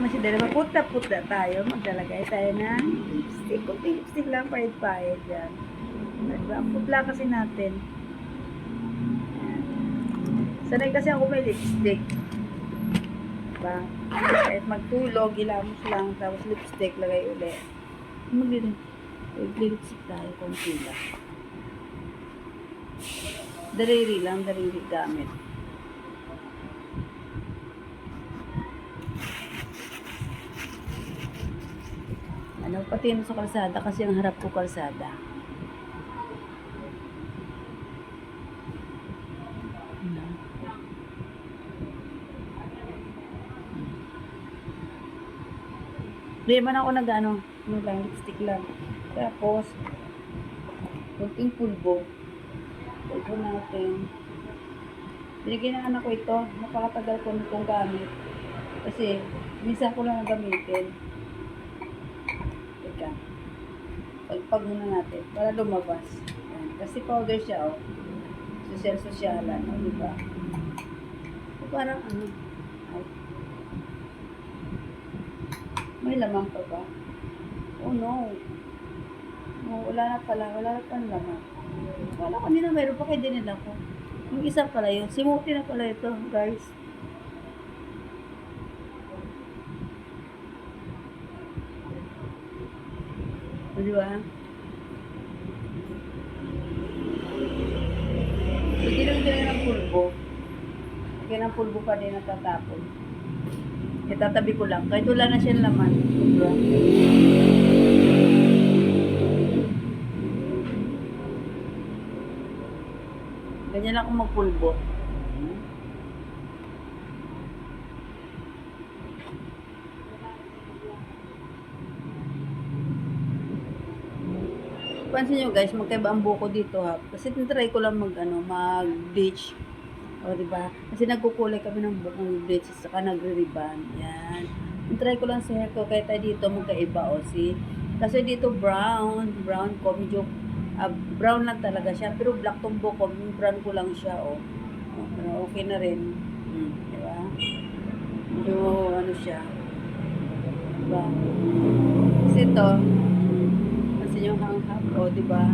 naman siya dahil maputa-puta tayo. Maglalagay tayo ng lipstick. Kunti lipstick lang, pahit-pahit dyan. Diba? Ang putla kasi natin. Ayan. Sanay kasi ako may lipstick. Diba? Kahit magtulog, ilamos lang, tapos lipstick, lagay ulit. Mag-lipstick tayo, konti lang. Daliri lang, daliri gamit. Ano, pati yun sa kalsada kasi ang harap ko kalsada. Hindi naman ako nag-ano, lang, lipstick lang. Tapos, kunting pulbo. Pulbo natin. Binigyan ng anak ko ito. Napakatagal ko nitong gamit. Kasi, minsan ko lang gamitin. Teka. Pagpag muna natin. Para lumabas. Yan. Kasi powder siya, oh. Sosyal-sosyalan. Oh, diba? So, parang ano. Ay. May lamang pa ba? Oh no. Oh, wala na pala. Wala na pala laman. Wala ko nila. Meron pa kaya dinila ko. Yung isa pala yun. Simuti na pala ito, guys. O, diba? Bigyan lang ng pulbo. Kaya ng pulbo pa din natatapon. Itatabi ko lang. Kahit wala na siyang laman. Diba? Ganyan lang akong magpulbo. Pansin nyo guys, magkaiba ang buko dito ha. Kasi tinatry ko lang mag-bleach. O, diba? Kasi nagkukulay kami ng bukong bleach at saka nagre-ribbon. Yan. Tinatry ko lang sa hair ko. Kaya tayo dito magkaiba o see. Kasi dito brown ko. Medyo brown lang talaga siya. Pero black tong buko. Brown ko lang siya o. Pero okay na rin. Diba? Medyo ano siya. Diba? Kasi ito, yung hanghang o, diba?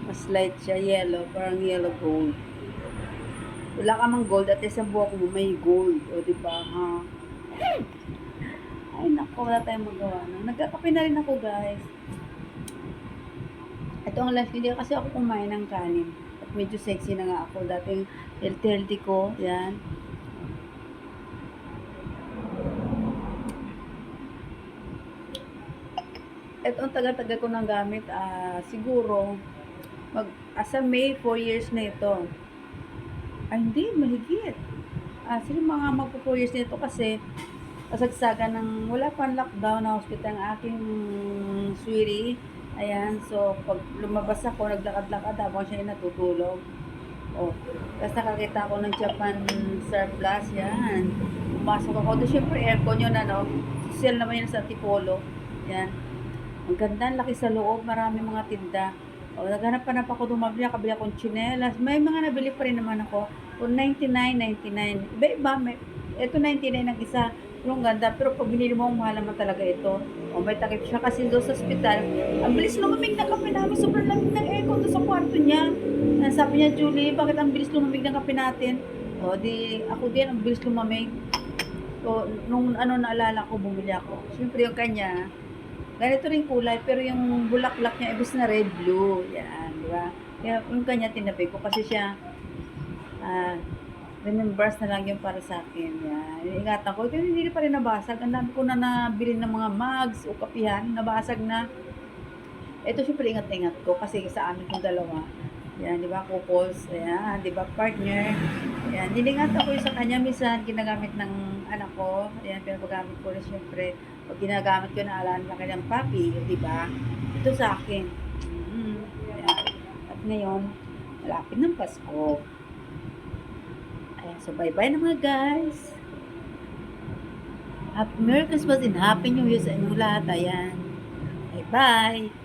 Mas light siya, yellow, parang yellow gold. Wala ka mang gold at isang buhok mo may gold, o diba, ha? Ay, naku, wala tayong magawa na. Nagkakape na rin ako, guys. Ito ang last video kasi ako kumain ng kanin. At medyo sexy na nga ako. Dating healthy ko, yan. Ito ang tagal-tagal ko nang gamit. Siguro, asa May, 4 years na ito. Ay, hindi, mahigit. Sino mga magpo 4 years na ito kasi kasagsagan ng wala pang lockdown na hospital ang aking sweetie. Ayan, so pag lumabas ako, naglakad-lakad habang siya natutulog. Oh, tapos nakakita ako ng Japan surplus, yan. Pumasok ako. Doon syempre aircon yun, ano. Social naman yun sa Tipolo. Yan. Ang ganda, laki sa loob, marami mga tinda. O, naghanap ako dumabili, kabili akong tsinelas. May mga nabili pa rin naman ako. O, 99. Iba-iba, ito 99 ang isa. Pero ang ganda, pero pag binili mo, mahal naman talaga ito. O, may takip siya kasi doon sa ospital. Ang bilis lumamig na kape namin, sobrang lamig ng aircon doon sa kwarto niya. Sabi niya, Julie, bakit ang bilis lumamig ng kape natin? O, ako din, ang bilis lumamig. So, nung naalala ko, bumili ako. Siyempre yung kanya, ganito rin kulay, pero yung bulaklak niya, ibig na red, blue. Yan, di ba? Kaya yung kanya tinabi ko kasi siya, remembrance na lang yung para sa akin. Yan. Ingatan ko. Pero hindi pa rin nabasag. Ang dami ko na nabili ng mga mugs o kapihan. Nabasag na. Ito syempre ingat-ingat ko kasi sa amin kong dalawa. Yan, di ba? Couples. Ayan, di ba? Partner. Ayan, nilingatan ko yung sa kanya. Minsan, ginagamit ng anak ko. Ayan, pero paggamit ko rin syempre. Pag ginagamit ko, naalala ng kanyang papi. Di ba? Ito sa akin. Ayan. At ngayon, malapit ng Pasko. Ayan, so bye-bye na mga guys. Happy Merry Christmas and Happy New Year sa inyong lahat. Ayan. Bye-bye.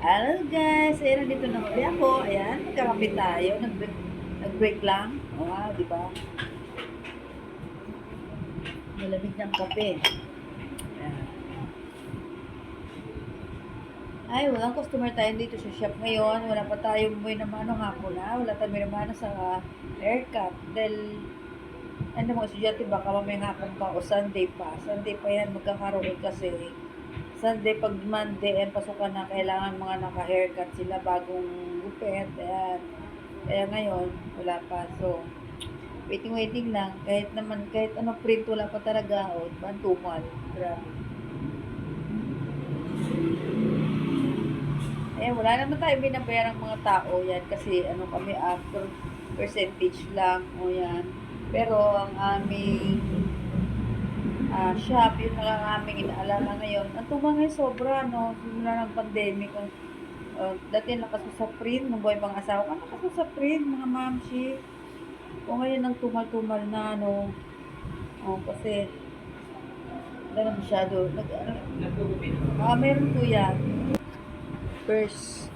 Hello guys, ayan, nandito na ulit ako. Ayan, magkakapit tayo. Nag-break lang. Wow, di ba? Malamig ng kape. Ayan. Ay, walang customer tayo dito sa shop ngayon. Wala pa tayong may namano hapon na. Wala tayong may namano sa haircut. Dahil, ano mga estudyante, baka mamayang hapon pa o Sunday pa. Sunday pa yan magkakaroon kasi Sunday pag Monday and pasukan na kailangan mga naka-haircut sila bagong gupit. Ayan. Kaya ngayon, wala pa. So, waiting lang. Kahit naman, kahit ano print, wala pa talaga. O, bantumal. Grabe. Eh, wala naman tayo binabayarang mga tao yan kasi ano kami after percentage lang o yan. Pero ang aming shop, yun lang ang aming inaalala ngayon. Ang tuма ngayon sobra, no? Simula ng pandemic. Dati lakas sa print, nung buhay pang asawa ko, lakas sa print, mga mamshi. O ngayon ang tumal-tumal na, no? O, kasi, wala na masyado. Meron po yan. First,